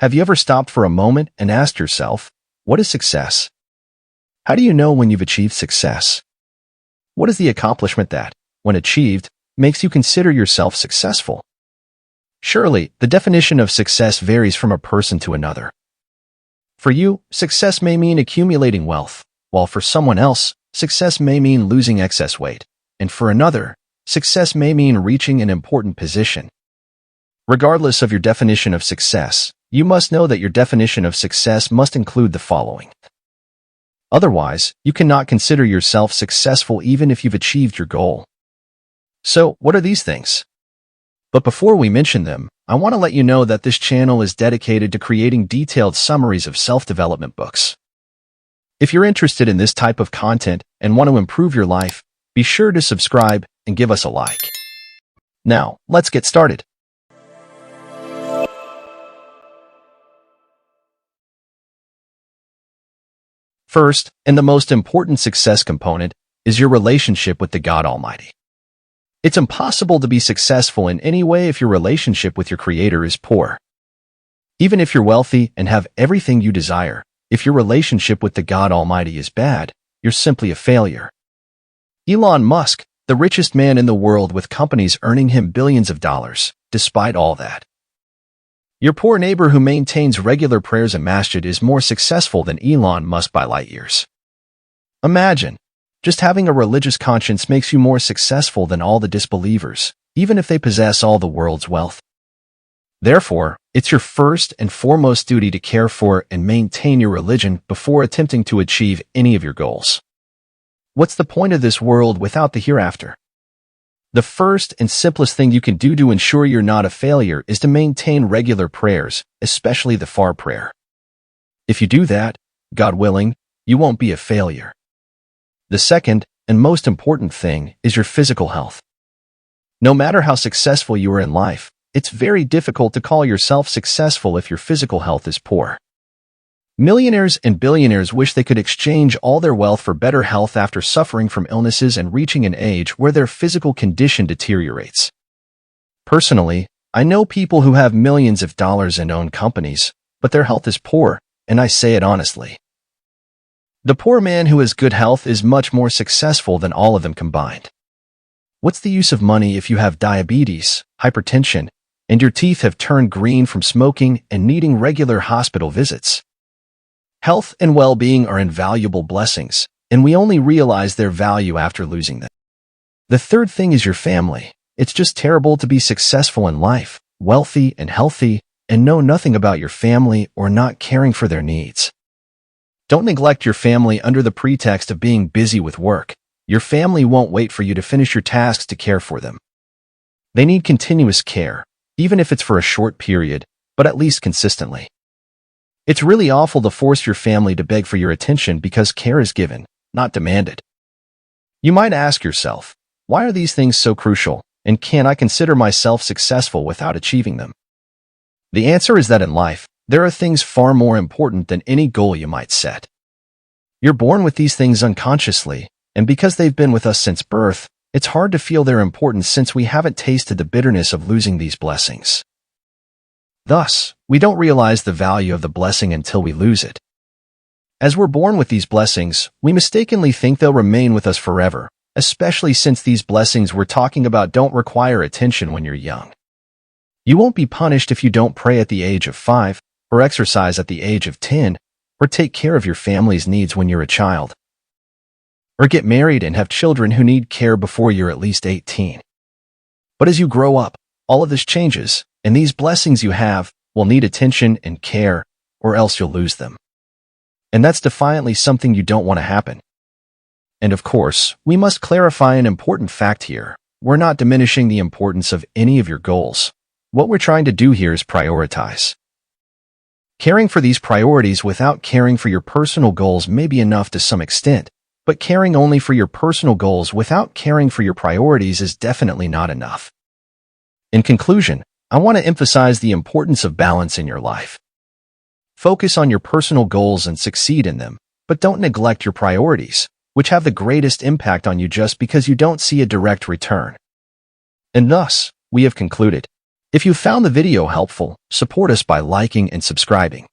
Have you ever stopped for a moment and asked yourself, what is success? How do you know when you've achieved success? What is the accomplishment that, when achieved, makes you consider yourself successful? Surely, the definition of success varies from a person to another. For you, success may mean accumulating wealth, while for someone else, success may mean losing excess weight, and for another, success may mean reaching an important position. Regardless of your definition of success, you must know that your definition of success must include the following. Otherwise, you cannot consider yourself successful even if you've achieved your goal. So, what are these things? But before we mention them, I want to let you know that this channel is dedicated to creating detailed summaries of self-development books. If you're interested in this type of content and want to improve your life, be sure to subscribe and give us a like. Now, let's get started. First, and the most important success component, is your relationship with the God Almighty. It's impossible to be successful in any way if your relationship with your Creator is poor. Even if you're wealthy and have everything you desire, if your relationship with the God Almighty is bad, you're simply a failure. Elon Musk, the richest man in the world with companies earning him billions of dollars, despite all that. Your poor neighbor who maintains regular prayers in masjid is more successful than Elon Musk by light years. Imagine, just having a religious conscience makes you more successful than all the disbelievers, even if they possess all the world's wealth. Therefore, it's your first and foremost duty to care for and maintain your religion before attempting to achieve any of your goals. What's the point of this world without the hereafter? The first and simplest thing you can do to ensure you're not a failure is to maintain regular prayers, especially the Far prayer. If you do that, God willing, you won't be a failure. The second and most important thing is your physical health. No matter how successful you are in life, it's very difficult to call yourself successful if your physical health is poor. Millionaires and billionaires wish they could exchange all their wealth for better health after suffering from illnesses and reaching an age where their physical condition deteriorates. Personally, I know people who have millions of dollars and own companies, but their health is poor, and I say it honestly. The poor man who has good health is much more successful than all of them combined. What's the use of money if you have diabetes, hypertension, and your teeth have turned green from smoking and needing regular hospital visits? Health and well-being are invaluable blessings, and we only realize their value after losing them. The third thing is your family. It's just terrible to be successful in life, wealthy and healthy, and know nothing about your family or not caring for their needs. Don't neglect your family under the pretext of being busy with work. Your family won't wait for you to finish your tasks to care for them. They need continuous care, even if it's for a short period, but at least consistently. It's really awful to force your family to beg for your attention because care is given, not demanded. You might ask yourself, why are these things so crucial, and can I consider myself successful without achieving them? The answer is that in life, there are things far more important than any goal you might set. You're born with these things unconsciously, and because they've been with us since birth, it's hard to feel their importance since we haven't tasted the bitterness of losing these blessings. Thus, we don't realize the value of the blessing until we lose it. As we're born with these blessings, we mistakenly think they'll remain with us forever, especially since these blessings we're talking about don't require attention when you're young. You won't be punished if you don't pray at the age of 5, or exercise at the age of 10, or take care of your family's needs when you're a child, or get married and have children who need care before you're at least 18. But as you grow up, all of this changes, and these blessings you have will need attention and care, or else you'll lose them. And that's defiantly something you don't want to happen. And of course, we must clarify an important fact here. We're not diminishing the importance of any of your goals. What we're trying to do here is prioritize. Caring for these priorities without caring for your personal goals may be enough to some extent, but caring only for your personal goals without caring for your priorities is definitely not enough. In conclusion, I want to emphasize the importance of balance in your life. Focus on your personal goals and succeed in them, but don't neglect your priorities, which have the greatest impact on you just because you don't see a direct return. And thus, we have concluded. If you found the video helpful, support us by liking and subscribing.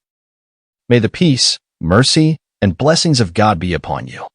May the peace, mercy, and blessings of God be upon you.